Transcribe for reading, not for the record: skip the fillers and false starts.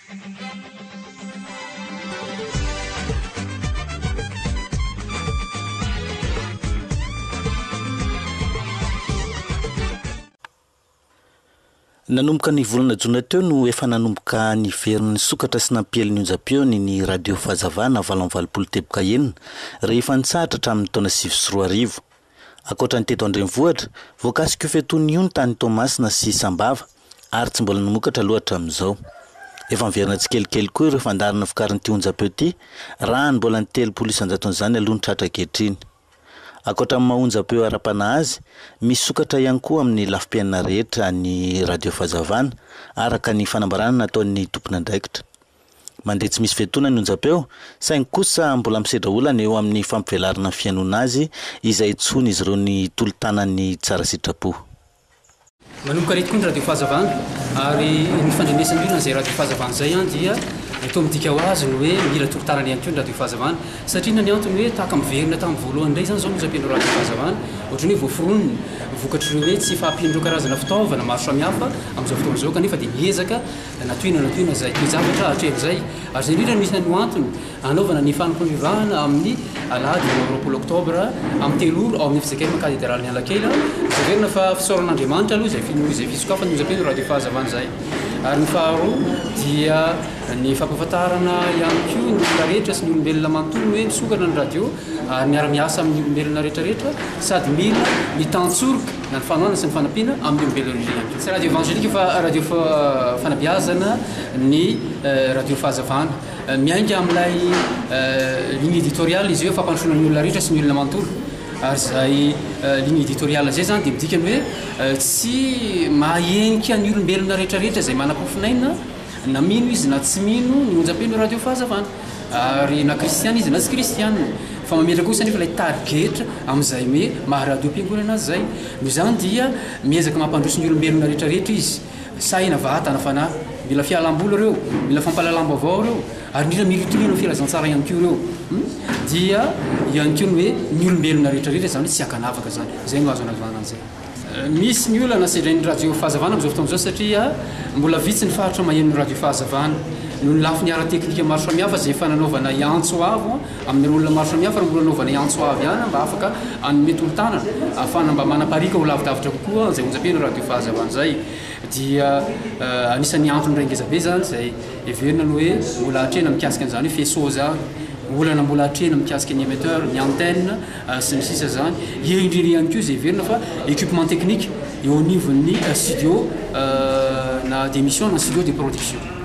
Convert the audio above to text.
Nanomboka ny volana jona teo no efa nanomboka ny veriny sokatra sy nampieliny onjam-peony ny radio fahazavana valonvalopolo teboka enina rehefa nitsahatra hatramin'ny taona 2024. Akoatra ny teto Andrenivohitra, voakasika fetony io ny tany Tomasina sy Sambava ary tsy mbola nomokatra loatra amin'izao. Efa miverina tsikelikely koa ireo fandarana fikarin'ity onjam-peo ity raha ny mbola ny 300 izany aloha ny tratra ankehitriny. Akoatra amin'ny mahonjam-peo ara-panahy azy, misy sokatra ihany koa amin'ny lafim-piainana rehetra ny radio fahazavana araka ny fanambarana nataon'ny tompony andraikitra. Mandeha tsy misy fiantonana ny onjam-peo, saingy kosa mbola misedra olana eo amin'ny fampivelarana ny fiainona azy izay tsony izy ireo ny tolo-tanan'ny tsara sitrapo. Manomboka reto koa ny radio fahazavana ary ny fandrenesany olona izay radio fahazavana izay dia eto midika ho azy ny hoe mila toro-tanana ihany koa ny radio fahazavana satria na ny antony hoe tahaka miverina tamin'ny voalohany indray zany zao no onjam-peon'ny radio fahazavana ohatran'ny hoe voaforonony vokatr'ireo hoe tsy fahampian'ireo karazana fitaovana maro samihafa amin'izao fotoana izao kanefa dia miezaka natoina izay toe-javatra hatrehan'izay ary zay indrindra misy no antony anaovana ny fanompolivahana amin'ny alahady 9 oktobra amin'ny 3 ora ao amin'ny fizakana katedral ny Analakely zaverina fa fisaoran'Andriamanitra aloha izay fisokafana onjam-peon'ny radio fahazavana izay. Ary ny faharoa dia ny fampahafantarana ihany koa ny olona rehetra sy ny olombelona manontolo hoe misokatra ny radio ary miara-miasa amin'ny olombelona rehetrarehetra sady mila mitantsorika na ny fanoana sy ny fanampiana amin'ny olombelona ihany koa. Tsy radio evangelika fa radio fanabeazana ny radio fahazavana miainga amin'ilay ligne éditoriale izy hoe fampandrosoana ny olona rehetra sy ny olona manontolo. Ary zay ligne éditoriale zay zany dia midika ny hoe tsy mahenika ny olombelona rehetrarehetra izay manam-pofinaina na mino izy na tsy mino ny onjam-peon'ny radio fahazavana ary na kristiana izy na tsy kristiana fa mametraka kosa nefa ilay targetra amin'izay hoe maharadio am-piangonana azy zay. Noho izany dia miezaka mampandroso ny olombelona rehetrarehetra izy saina vatana fanahy mila fialam-boly ireo mila fampalalambo avao ireo ary indrindra mila itoriana filazantsara ihany koa ireo dia ihany koa ny hoe ny olombelona rehetrarehetra zany tsy hakanavaka zany zay no azo anavana an'izay. Misy ny olana sedrain'ny radio fahazavana amin'izao fotoana izao satria mbola vitsy ny faritra maheno radio fahazavana noho ny lafiny ara-teknika maro samihafa izay fananaovana iantso avo amin'ny olona maro samihafa raha mbola anaovana iantso avy ihany mba afaka hanome tolo-tanana ahafahana mba manaparika ho lavidavitra kokoa izay onjam-peon'ny radio fahazavana izay dia anisan'ny antony raingezabe zany izay heverina ny hoe mbola hatrena mikasika an'izany hoe faisceau zany olana mbola hatrena mikasika ny émetteur ny antenne sy ny sisa zany indrindra ihany koa izay heverina fa équipement technique eo anivon'ny studio na d'émission na studio de production.